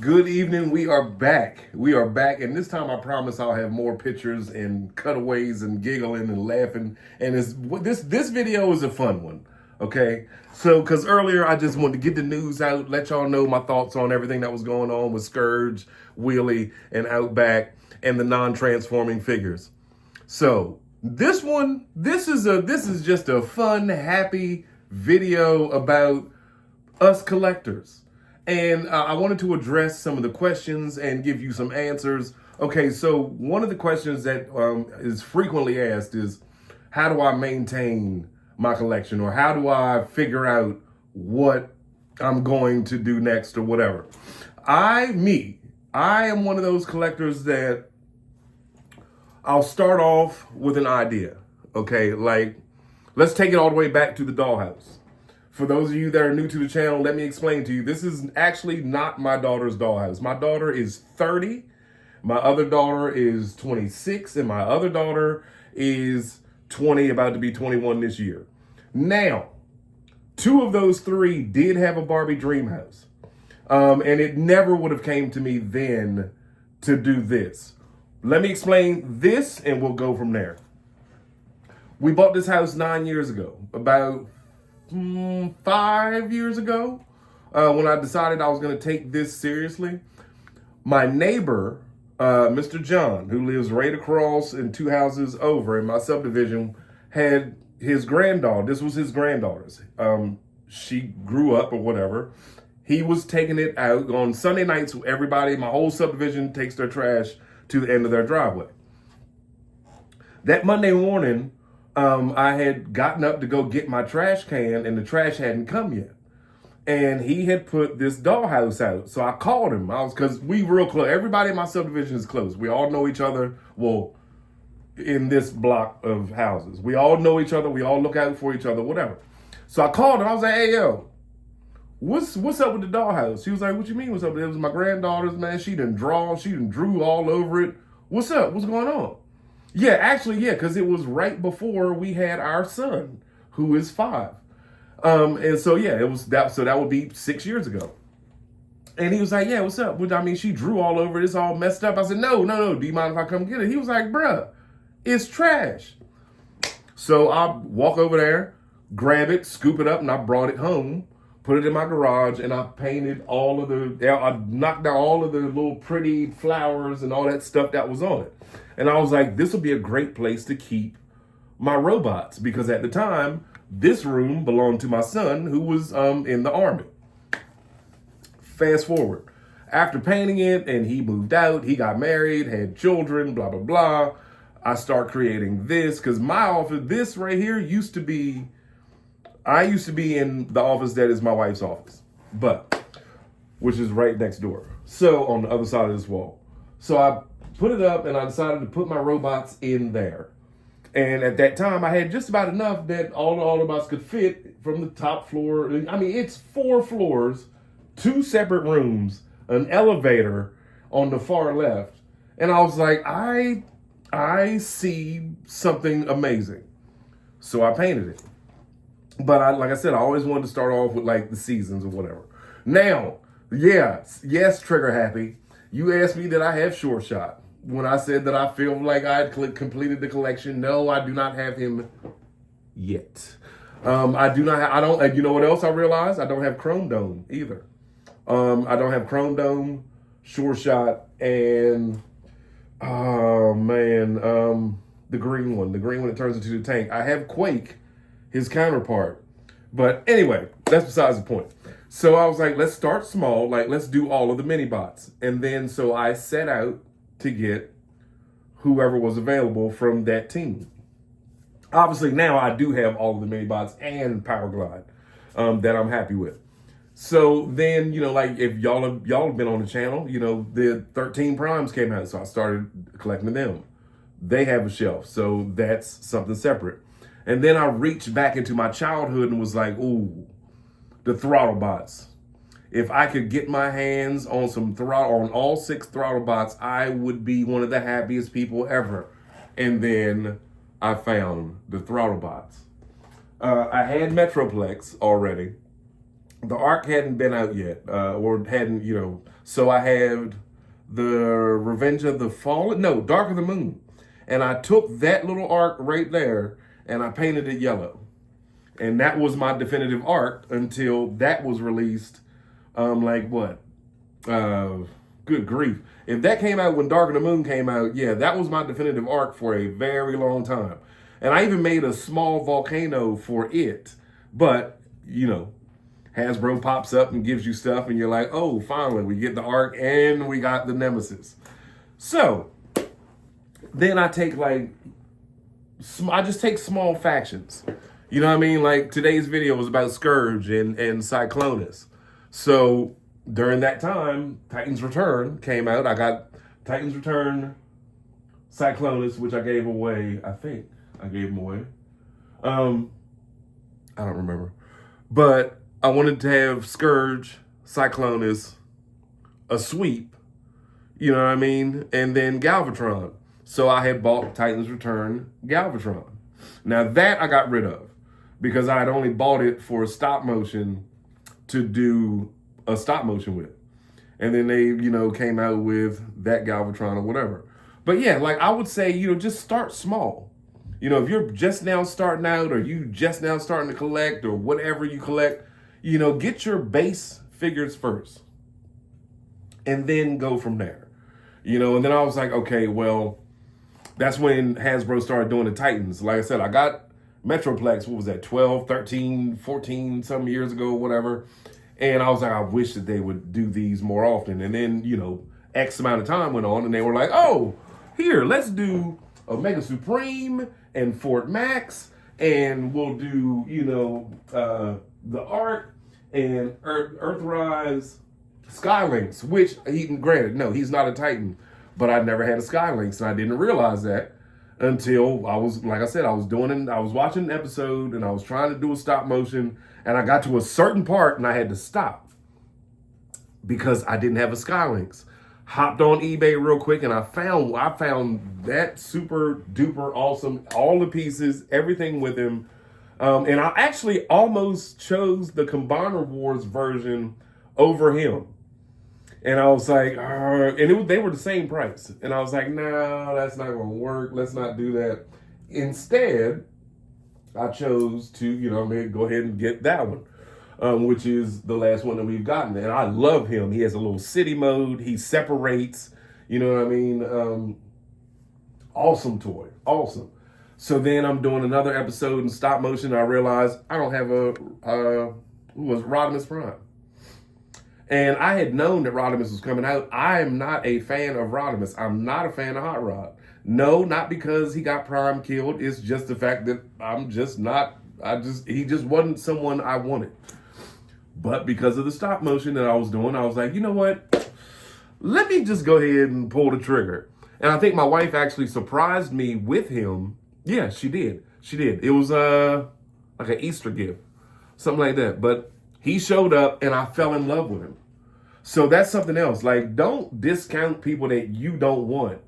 Good evening. We are back. We are back, and this time I promise I'll have more pictures and cutaways and giggling and laughing. And this video is a fun one. Okay, so because earlier I just wanted to get the news out, let y'all know my thoughts on everything that was going on with Scourge, Wheelie, and Outback, and the non-transforming figures. So this is just a fun, happy video about us collectors. And I wanted to address some of the questions and give you some answers. Okay, so one of the questions that is frequently asked is, how do I maintain my collection? Or how do I figure out what I'm going to do next or whatever? I am one of those collectors that I'll start off with an idea. Okay, like let's take it all the way back to the dollhouse. For those of you that are new to the channel, let me explain to you. This is actually not my daughter's dollhouse. My daughter is 30. My other daughter is 26. And my other daughter is 20, about to be 21 this year. Now, two of those three did have a Barbie dream house. And it never would have came to me then to do this. Let me explain this and we'll go from there. We bought this house 9 years ago, about 5 years ago, when I decided I was going to take this seriously. My neighbor, Mr. John, who lives right across and two houses over in my subdivision, had his granddaughter. This was his granddaughter's. She grew up or whatever. He was taking it out on Sunday nights. Everybody, my whole subdivision takes their trash to the end of their driveway. That Monday morning, I had gotten up to go get my trash can and the trash hadn't come yet. And he had put this dollhouse out. So I called him. Because we real close. Everybody in my subdivision is close. We all know each other. Well, in this block of houses. We all know each other. We all look out for each other, whatever. So I called him. I was like, hey, yo, what's up with the dollhouse? He was like, what you mean what's up? It was my granddaughter's, man. She done drew all over it. What's up? What's going on? Yeah, actually, yeah, because it was right before we had our son, who is 5. And so, yeah, it was that. So that would be 6 years ago. And he was like, yeah, what's up? I mean, she drew all over it. It's all messed up. I said, no. Do you mind if I come get it? He was like, bruh, it's trash. So I walk over there, grab it, scoop it up, and I brought it home, put it in my garage, and I painted I knocked down all of the little pretty flowers and all that stuff that was on it. And I was like, this will be a great place to keep my robots, because at the time, this room belonged to my son, who was in the Army. Fast forward. After painting it and he moved out, he got married, had children, blah, blah, blah. I start creating this because my office, this right here I used to be in the office that is my wife's office, which is right next door. So on the other side of this wall. So I put it up and I decided to put my robots in there. And at that time I had just about enough that all the robots could fit from the top floor. I mean, it's 4 floors, 2 separate rooms, an elevator on the far left. And I was like, I see something amazing. So I painted it. But like I said, I always wanted to start off with like the seasons or whatever. Now, yes, trigger happy. You asked me that I have Short Shot. When I said that I feel like I had completed the collection, no, I do not have him yet. I do not. I don't. You know what else I realized? I don't have Chrome Dome either. I don't have Chrome Dome, Short Shot, and oh man, the green one that turns into the tank. I have Quake, his counterpart. But anyway, that's besides the point. So I was like, let's start small. Like, let's do all of the mini bots. And then so I set out to get whoever was available from that team. Obviously, now I do have all of the mini bots and Power Glide that I'm happy with. So then, like if y'all have been on the channel, the 13 Primes came out. So I started collecting them. They have a shelf. So that's something separate. And then I reached back into my childhood and was like, ooh, the throttle bots. If I could get my hands on on all 6 throttle bots, I would be one of the happiest people ever. And then I found the throttle bots. I had Metroplex already. the Ark hadn't been out yet, or hadn't, so I had the Revenge of the Fallen, no, Dark of the Moon. And I took that little Ark right there and I painted it yellow. And that was my definitive Ark until that was released. Like what? Good grief. If that came out when Dark of the Moon came out, yeah, that was my definitive Ark for a very long time. And I even made a small volcano for it. But, Hasbro pops up and gives you stuff, and you're like, oh, finally, we get the Ark and we got the Nemesis. So, then I just take small factions. You know what I mean? Like, today's video was about Scourge and Cyclonus. So, during that time, Titans Return came out. I got Titans Return, Cyclonus, which I gave away. I think I gave them away. I don't remember. But I wanted to have Scourge, Cyclonus, a sweep, you know what I mean? And then Galvatron. So I had bought Titans Return Galvatron. Now that I got rid of because I had only bought it for stop motion to do a stop motion with. And then they, came out with that Galvatron or whatever. But yeah, like I would say, just start small. If you're just now starting out or you just now starting to collect or whatever you collect, get your base figures first and then go from there. And then I was like, okay, well, that's when Hasbro started doing the Titans. Like I said, I got Metroplex, what was that, 12, 13, 14, some years ago, whatever. And I was like, I wish that they would do these more often. And then, X amount of time went on and they were like, oh, here, let's do Omega Supreme and Fort Max. And we'll do, the Ark and Earthrise Skylinks, which, granted, no, he's not a Titan. But I never had a Skylinks, and I didn't realize that until I was watching an episode, and I was trying to do a stop motion, and I got to a certain part, and I had to stop because I didn't have a Skylinks. Hopped on eBay real quick, and I found that super duper awesome, all the pieces, everything with him, and I actually almost chose the Combiner Wars version over him. And I was like, they were the same price. And I was like, no, that's not going to work. Let's not do that. Instead, I chose to, go ahead and get that one, which is the last one that we've gotten. And I love him. He has a little city mode. He separates, you know what I mean? Awesome toy. Awesome. So then I'm doing another episode in stop motion. And I realized I don't have Rodimus Prime. And I had known that Rodimus was coming out. I am not a fan of Rodimus. I'm not a fan of Hot Rod. No, not because he got Prime killed. It's just the fact that I'm just not, he just wasn't someone I wanted. But because of the stop motion that I was doing, I was like, you know what? Let me just go ahead and pull the trigger. And I think my wife actually surprised me with him. Yeah, she did. She did. It was like an Easter gift, something like that. But he showed up and I fell in love with him. So that's something else. Like, don't discount people that you don't want.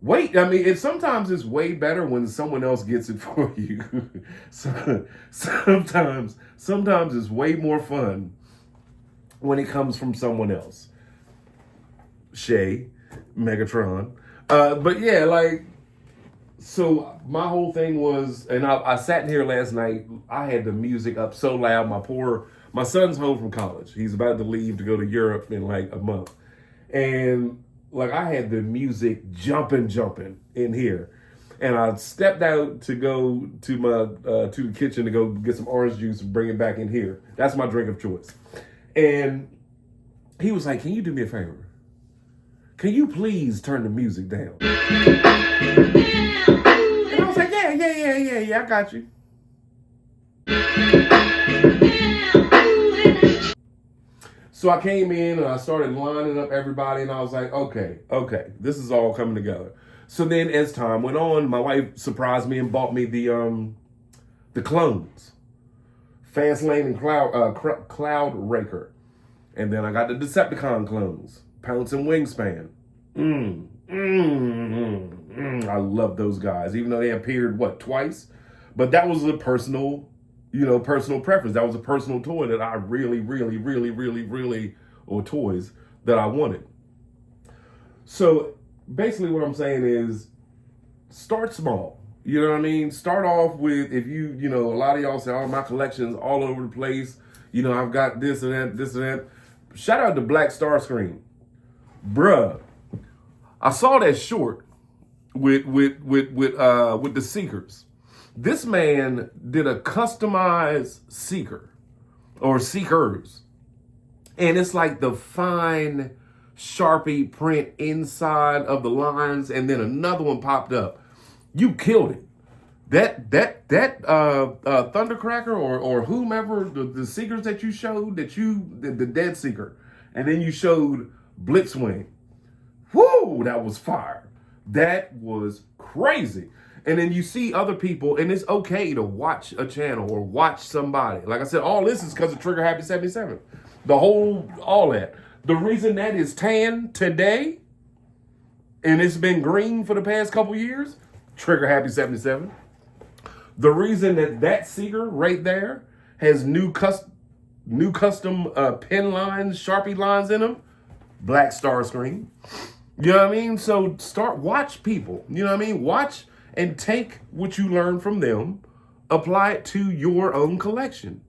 Wait, sometimes it's way better when someone else gets it for you. Sometimes it's way more fun when it comes from someone else. Shay, Megatron. But yeah, so my whole thing was, and I sat in here last night, I had the music up so loud, my son's home from college. He's about to leave to go to Europe in like a month. And I had the music jumping in here. And I stepped out to go to the kitchen to go get some orange juice and bring it back in here. That's my drink of choice. And he was like, can you do me a favor? Can you please turn the music down? And I was like, yeah, I got you. So I came in and I started lining up everybody and I was like, okay, this is all coming together. So then as time went on, my wife surprised me and bought me the clones, Fastlane and Cloud Raker. And then I got the Decepticon clones, Pounce and Wingspan. I love those guys, even though they appeared, twice? But that was a personal personal preference. That was a personal toy that I or toys that I wanted. So basically what I'm saying is start small. You know what I mean? Start off with, if a lot of y'all say, oh, my collection's all over the place. I've got this and that, this and that. Shout out to Black Starscream. Bruh, I saw that short with the Seekers. This man did a customized Seeker or Seekers. And it's like the fine Sharpie print inside of the lines, and then another one popped up. You killed it. That Thundercracker or whomever, the Seekers that you showed, the Dead Seeker, and then you showed Blitzwing. Whoo, that was fire. That was crazy. And then you see other people, and it's okay to watch a channel or watch somebody. Like I said, all this is because of Trigger Happy 77. All that. The reason that is tan today, and it's been green for the past couple years, Trigger Happy 77. The reason that Seeker right there has new custom pen lines, Sharpie lines in them, Black Starscream. You know what I mean? So watch people. You know what I mean? Watch and take what you learn from them, apply it to your own collection.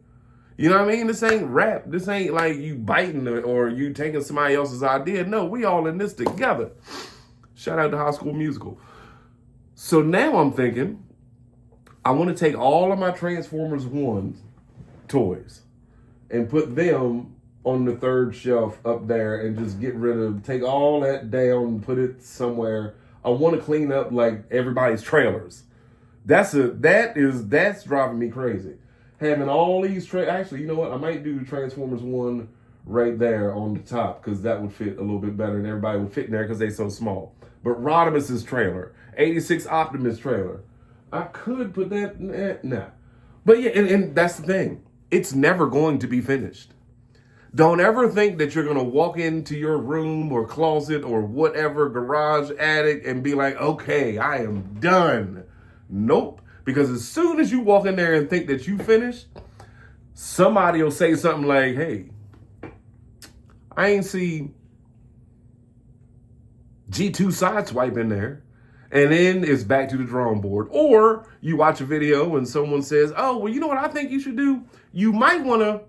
You know what I mean? This ain't rap. This ain't like you biting or you taking somebody else's idea. No, we all in this together. Shout out to High School Musical. So now I'm thinking, I want to take all of my Transformers 1 toys and put them on the third shelf up there and just take all that down, put it somewhere. I want to clean up like everybody's trailers. That's driving me crazy. Having all these actually, you know what? I might do Transformers 1 right there on the top, because that would fit a little bit better and everybody would fit in there because they're so small. But Rodimus's trailer, 86 Optimus trailer, I could put that, nah. But yeah, and that's the thing. It's never going to be finished. Don't ever think that you're going to walk into your room or closet or whatever, garage, attic, and be like, okay, I am done. Nope. Because as soon as you walk in there and think that you finished, somebody will say something like, hey, I ain't see G2 Sideswipe in there. And then it's back to the drawing board. Or you watch a video and someone says, oh, well, you know what I think you should do? You might want to,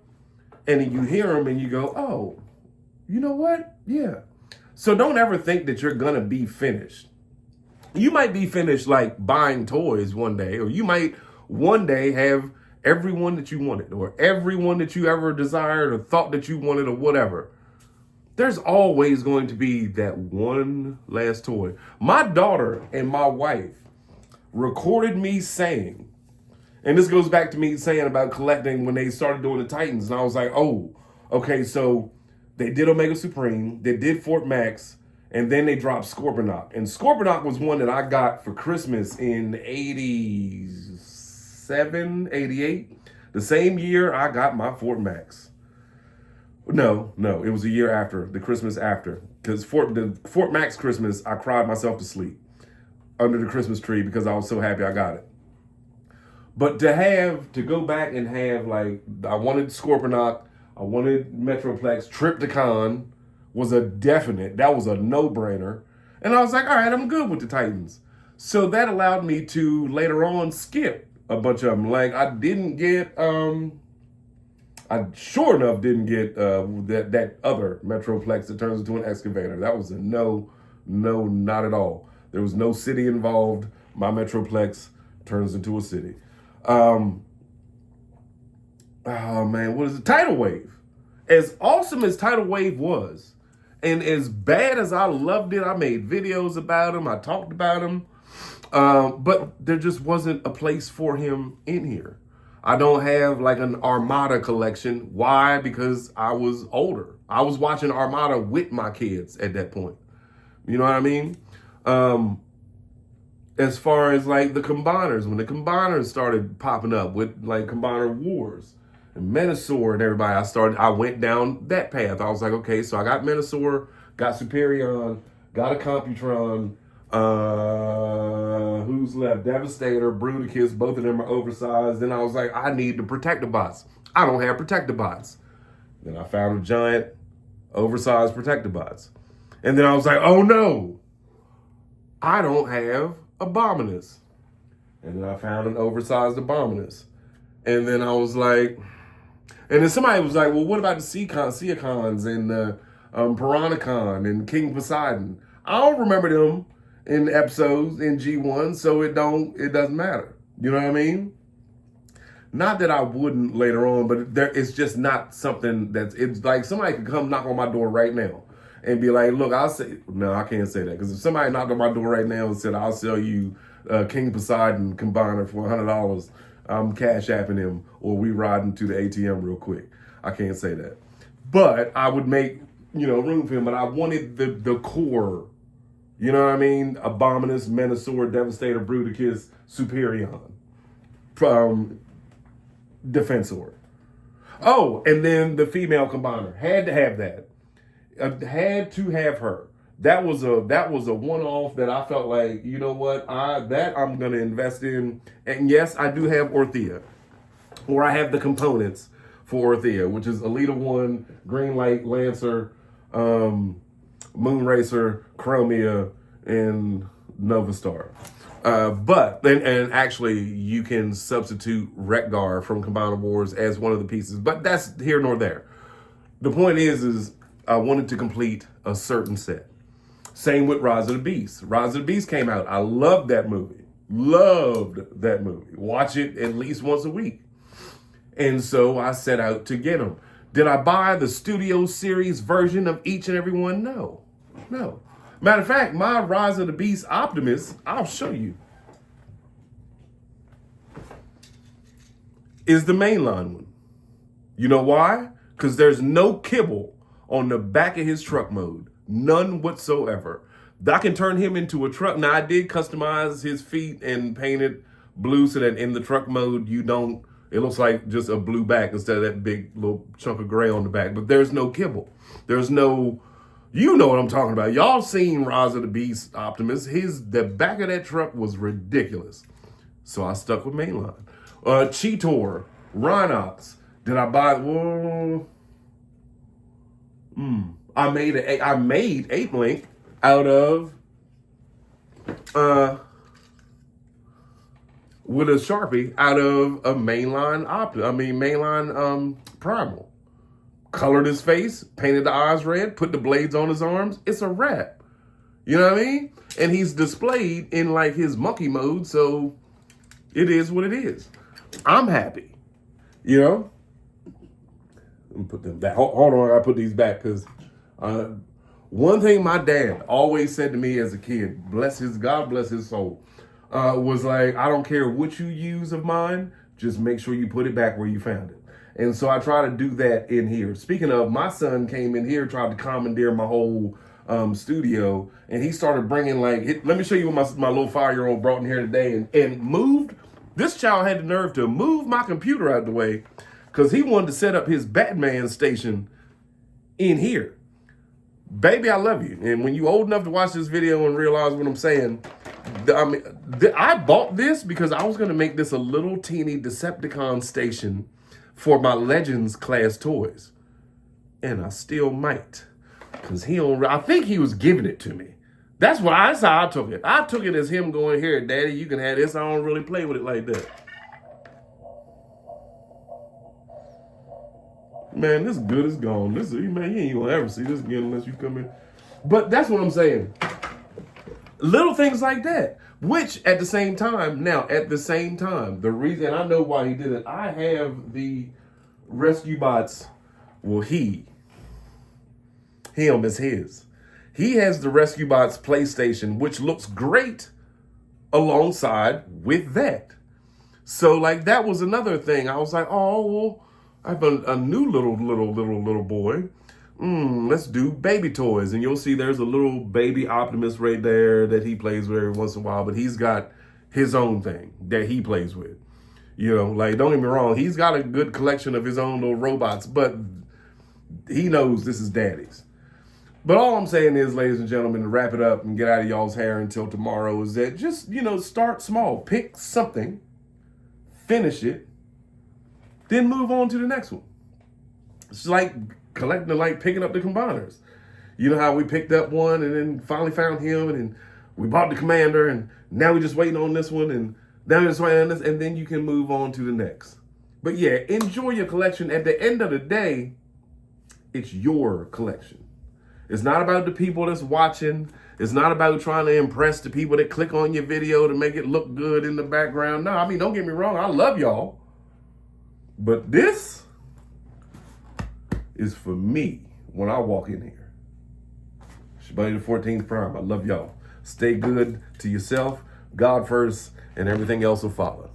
and then you hear them and you go, oh, you know what? Yeah. So don't ever think that you're going to be finished. You might be finished like buying toys one day, or you might one day have everyone that you wanted, or everyone that you ever desired or thought that you wanted, or whatever. There's always going to be that one last toy. My daughter and my wife recorded me saying, and this goes back to me saying about collecting when they started doing the Titans, and I was like, oh, okay, so they did Omega Supreme, they did Fort Max, and then they dropped Scorponok. And Scorponok was one that I got for Christmas in 87, 88. The same year I got my Fort Max. No, it was a year after, the Christmas after. Because the Fort Max Christmas, I cried myself to sleep under the Christmas tree because I was so happy I got it. But to go back and have, like, I wanted Scorponok, I wanted Metroplex, Triptychon was a definite, that was a no-brainer. And I was like, all right, I'm good with the Titans. So that allowed me to later on skip a bunch of them. Like, I didn't get, I sure enough didn't get that other Metroplex that turns into an excavator. That was a no, not at all. There was no city involved. My Metroplex turns into a city. Oh man, what is it? Tidal Wave. As awesome as Tidal Wave was, and as bad as I loved it, I made videos about him, I talked about him, but there just wasn't a place for him in here. I don't have like an Armada collection. Why? Because I was older. I was watching Armada with my kids at that point. You know what I mean? As far as like the Combiners, when the Combiners started popping up with like Combiner Wars and Menasor and everybody, I went down that path. I was like, okay, so I got Menasor, got Superion, got a Computron, Who's left? Devastator, Bruticus, both of them are oversized. Then I was like, I need the protector bots. I don't have protector bots. Then I found a giant, oversized protector bots. And then I was like, oh no, I don't have Abominus. And then I found an oversized Abominus. And then I was like, and then somebody was like, well, what about the Seacons and the Piranacon and King Poseidon? I don't remember them in episodes in G1, so it doesn't matter. You know what I mean? Not that I wouldn't later on, but it's just not something it's like somebody could come knock on my door right now and be like, look, no, I can't say that. Because if somebody knocked on my door right now and said, I'll sell you King Poseidon combiner for $100, I'm cash apping him, or we riding to the ATM real quick. I can't say that. But I would make, room for him, but I wanted the core, you know what I mean? Abominus, Menasor, Devastator, Bruticus, Superion, Defensor. Oh, and then the female combiner. Had to have that. Had to have her. That was a one-off that I felt like, you know what, I'm gonna invest in. And yes, I do have Orthea, or I have the components for Orthea, which is Alita 1, Green Light, Lancer, Moonracer, Chromia, and Nova Star. But actually, you can substitute Rekgar from Combiner Wars as one of the pieces, but that's here nor there. The point is I wanted to complete a certain set. Same with Rise of the Beast. Rise of the Beast came out. I loved that movie. Loved that movie. Watch it at least once a week. And so I set out to get them. Did I buy the Studio Series version of each and every one? No. Matter of fact, my Rise of the Beast Optimus, I'll show you, is the mainline one. You know why? Because there's no kibble on the back of his truck mode. None whatsoever. I can turn him into a truck. Now, I did customize his feet and paint it blue so that in the truck mode, it looks like just a blue back instead of that big little chunk of gray on the back. But there's no kibble. There's no, you know what I'm talking about. Y'all seen Rise of the Beast Optimus. The back of that truck was ridiculous. So I stuck with mainline. Cheetor, Rhinox. Did I buy, I made Ape Link out of with a Sharpie out of a mainline Primal. Colored his face, painted the eyes red, put the blades on his arms. It's a wrap. You know what I mean? And he's displayed in like his monkey mode, so it is what it is. I'm happy. Let me put them back. Hold on, I gotta put these back because one thing my dad always said to me as a kid, God bless his soul, was like, I don't care what you use of mine, just make sure you put it back where you found it. And so I try to do that in here. Speaking of, my son came in here, tried to commandeer my whole studio, and he started bringing let me show you what my little 5-year-old brought in here today and moved. This child had the nerve to move my computer out of the way because he wanted to set up his Batman station in here. Baby, I love you. And when you're old enough to watch this video and realize what I'm saying, I bought this because I was going to make this a little teeny Decepticon station for my Legends class toys. And I still might. Because I think he was giving it to me. That's how I took it. I took it as him going, here, Daddy, you can have this. I don't really play with it like that. Man, this good is gone. Man, you ain't gonna ever see this again unless you come in. But that's what I'm saying. Little things like that. Which at the same time, the reason I know why he did it, I have the Rescue Bots. Well, him is his. He has the Rescue Bots PlayStation, which looks great alongside with that. So that was another thing. I was like, oh, well, I have a new little boy. Let's do baby toys. And you'll see there's a little baby Optimus right there that he plays with every once in a while, but he's got his own thing that he plays with. Don't get me wrong, he's got a good collection of his own little robots, but he knows this is Daddy's. But all I'm saying is, ladies and gentlemen, to wrap it up and get out of y'all's hair until tomorrow, is that just, start small. Pick something, finish it, then move on to the next one. It's like picking up the combiners. You know how we picked up one and then finally found him, and then we bought the commander, and now we're just waiting on this one, and now we're just waiting on this, and then you can move on to the next. But yeah, enjoy your collection. At the end of the day, it's your collection. It's not about the people that's watching. It's not about trying to impress the people that click on your video to make it look good in the background. No, I mean, don't get me wrong. I love y'all. But this is for me when I walk in here. Shabbat the 14th Prime. I love y'all. Stay good to yourself, God first, and everything else will follow.